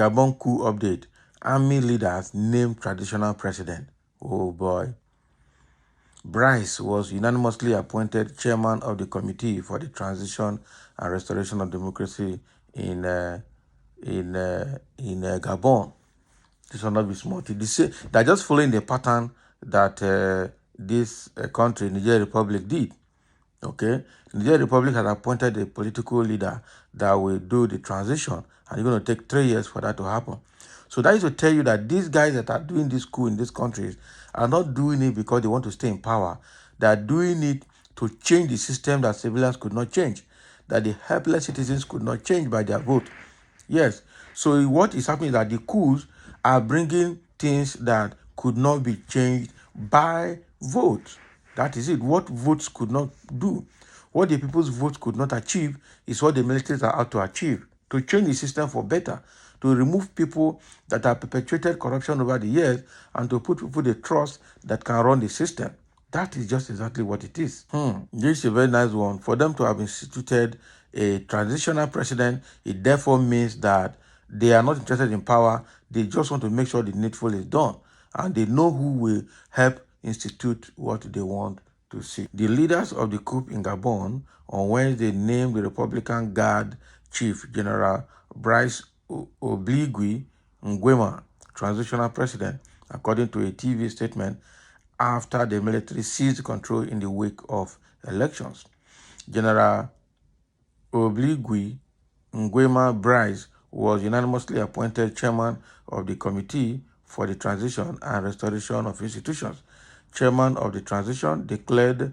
Gabon coup update. Army leaders named traditional president. Oh boy. Bryce was unanimously appointed chairman of the Committee for the Transition and Restoration of Democracy in Gabon. This will not be small. They're just following the pattern that this country, Niger Republic, did. Okay, Niger Republic has appointed a political leader that will do the transition, and it's going to take 3 years for that to happen. So that is to tell you that these guys that are doing this coup in these countries are not doing it because they want to stay in power. They are doing it to change the system that civilians could not change, that the helpless citizens could not change by their vote. Yes. So what is happening is that the coups are bringing things that could not be changed by votes. That is it. What votes could not do, what the people's votes could not achieve, is what the militaries are out to achieve, to change the system for better, to remove people that have perpetuated corruption over the years, and to put people the trust that can run the system. That is just exactly what it is. This is a very nice one. For them to have instituted a transitional president, it therefore means that they are not interested in power. They just want to make sure the needful is done. And they know who will help institute what they want to see. The leaders of the coup in Gabon on Wednesday named the Republican Guard Chief General Bryce Obligui Nguema transitional president, according to a TV statement, after the military seized control in the wake of elections. General Obligui Nguema Bryce was unanimously appointed chairman of the Committee for the Transition and Restoration of Institutions. Chairman of the transition declared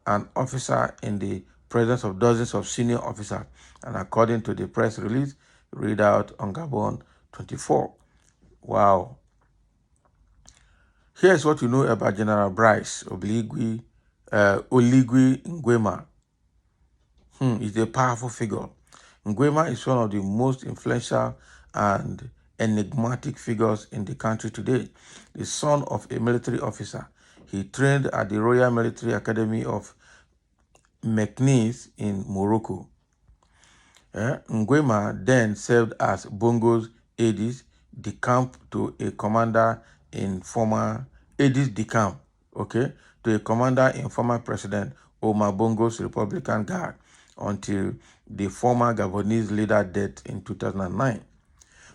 an officer in the presence of dozens of senior officers, and according to the press release, read out on Gabon 24. Wow. Here's what you know about General Bryce Oligui Nguema. He's a powerful figure. Nguema is one of the most influential and enigmatic figures in the country today. The son of a military officer, he trained at the Royal Military Academy of Meknes in Morocco. Nguema then served as Bongo's aides de camp to a commander in former aides de camp, to a commander in former President Omar Bongo's Republican Guard until the former Gabonese leader died in 2009.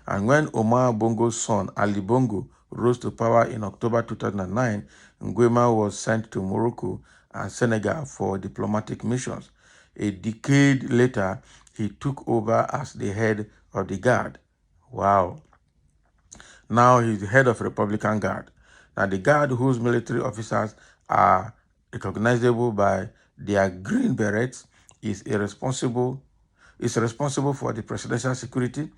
And when Omar Bongo's son, Ali Bongo, rose to power in October 2009, Nguema was sent to Morocco and Senegal for diplomatic missions. A decade later, he took over as the head of the Guard. Wow. Now he's the head of Republican Guard. Now the Guard, whose military officers are recognizable by their green berets, is responsible for the presidential security.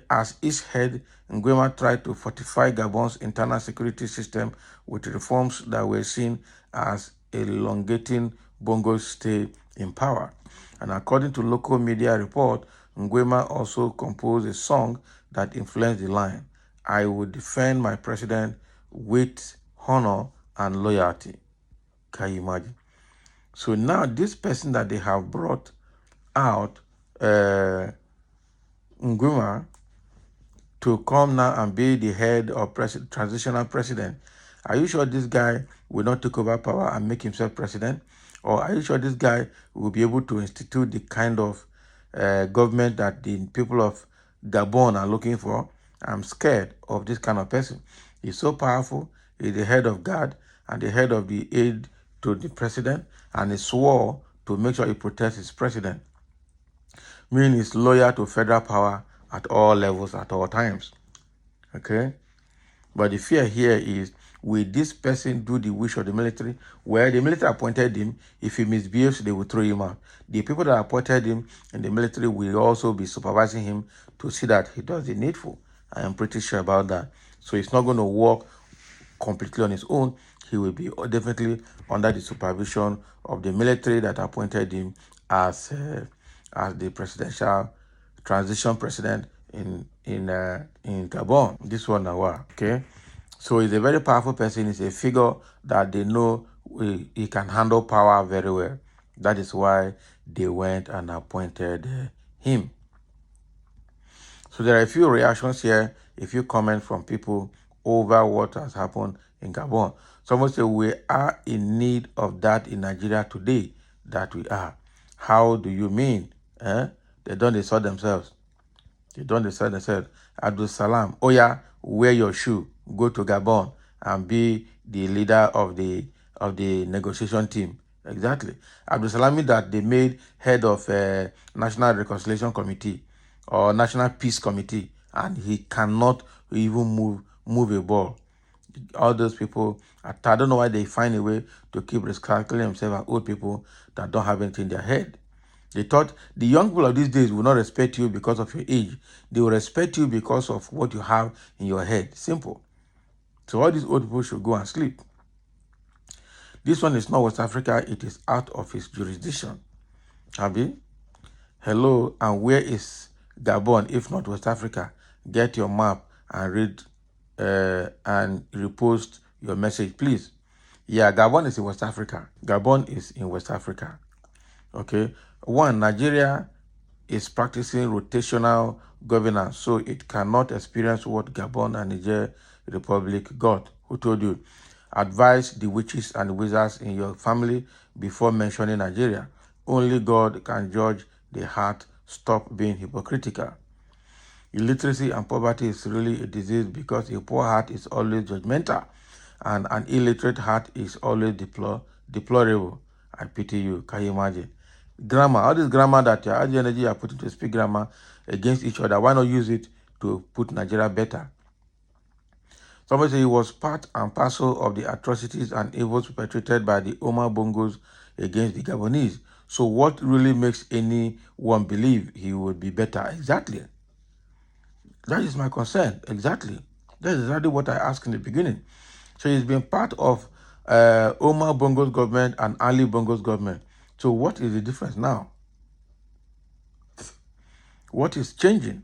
As its head, Nguema tried to fortify Gabon's internal security system with reforms that were seen as elongating Bongo's stay in power. And according to local media report, Nguema also composed a song that influenced the line, "I will defend my president with honor and loyalty." Can you imagine? So now this person that they have brought out, Nguema, to come now and be the head of transitional president, are you sure this guy will not take over power and make himself president? Or are you sure this guy will be able to institute the kind of government that the people of Gabon are looking for? I'm scared of this kind of person. He's so powerful. He's the head of God and the head of the aide to the president, and he swore to make sure he protects his president, meaning he's loyal to federal power at all levels, at all times. Okay? But the fear here is, will this person do the wish of the military? Where the military appointed him, if he misbehaves, they will throw him out. The people that appointed him in the military will also be supervising him to see that he does the needful. I am pretty sure about that. So it's not going to work completely on his own. He will be definitely under the supervision of the military that appointed him as the presidential transition president in Gabon. This one now, okay. So he's a very powerful person. He's a figure that they know he can handle power very well. That is why they went and appointed him. So there are a few reactions here, a few comments from people over what has happened in Gabon. Someone say we are in need of that in Nigeria today. That we are. How do you mean? Eh? They don't decide themselves. They don't decide themselves. Abdul Salam, oh yeah, wear your shoe, go to Gabon and be the leader of the negotiation team. Exactly. Abdul Salami that they made head of National Reconciliation Committee or National Peace Committee, and he cannot even move a ball. All those people, I don't know why they find a way to keep recycling themselves as old people that don't have anything in their head. They thought the young people of these days will not respect you because of your age. They will respect you because of what you have in your head. Simple. So all these old people should go and sleep. This one is not West Africa. It is out of its jurisdiction. Abi? Hello, and where is Gabon if not West Africa? Get your map and read and repost your message, please. Yeah, Gabon is in West Africa. Gabon is in West Africa. Okay. One, Nigeria is practicing rotational governance, so it cannot experience what Gabon and Niger Republic got. Who told you? Advise the witches and wizards in your family before mentioning Nigeria. Only God can judge the heart. Stop being hypocritical. Illiteracy and poverty is really a disease because a poor heart is always judgmental and an illiterate heart is always deplorable. I pity you. Can you imagine? Grammar, all this grammar that all the energy you are putting to speak grammar against each other, why not use it to put Nigeria better? Somebody say he was part and parcel of the atrocities and evils perpetrated by the Omar Bongos against the Gabonese. So what really makes anyone believe he would be better? Exactly. That is my concern. Exactly. That's exactly what I asked in the beginning. So he's been part of Omar Bongo's government and Ali Bongo's government. So what is the difference now? What is changing?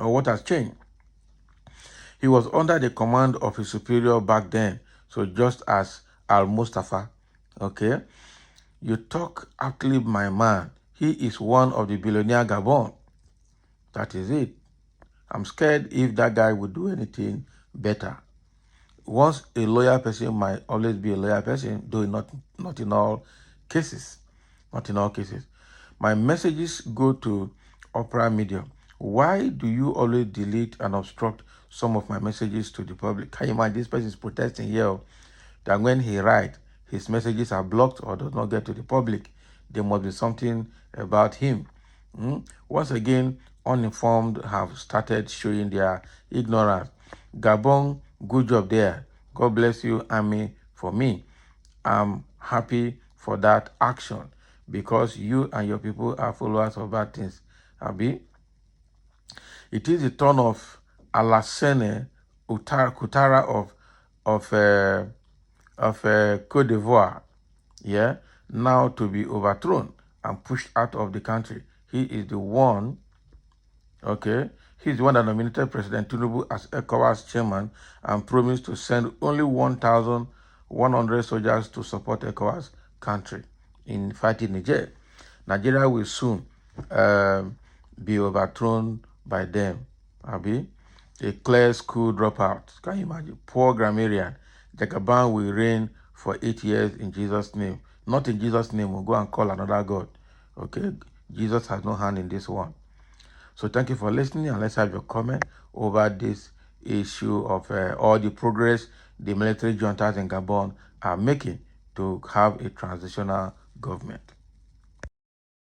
Or what has changed? He was under the command of his superior back then. So just as Al Mustafa, okay? You talk actually, my man. He is one of the billionaire Gabon. That is it. I'm scared if that guy would do anything better. Once a loyal person might always be a loyal person, though not in all cases. Not in all cases. My messages go to Opera Media. Why do you always delete and obstruct some of my messages to the public? Can you imagine this person is protesting here that when he writes, his messages are blocked or does not get to the public? There must be something about him. Once again, uninformed have started showing their ignorance. Gabon, good job there. God bless you, Army, for me. I'm happy for that action because you and your people are followers of bad things. Abi, it is the turn of Alassane Ouattara of Cote d'Ivoire, yeah, now to be overthrown and pushed out of the country. He is the one, okay, he's the one that nominated President Tinubu as ECOWAS chairman and promised to send only 1,100 soldiers to support ECOWAS country in fighting Niger. Nigeria will soon be overthrown by them. Abi, a clear school dropout. Can you imagine? Poor grammarian. Jagaban will reign for 8 years in Jesus' name. Not in Jesus' name. We'll go and call another God. Okay? Jesus has no hand in this one. So thank you for listening, and let's have your comment over this issue of all the progress the military juntas in Gabon are making to have a transitional government.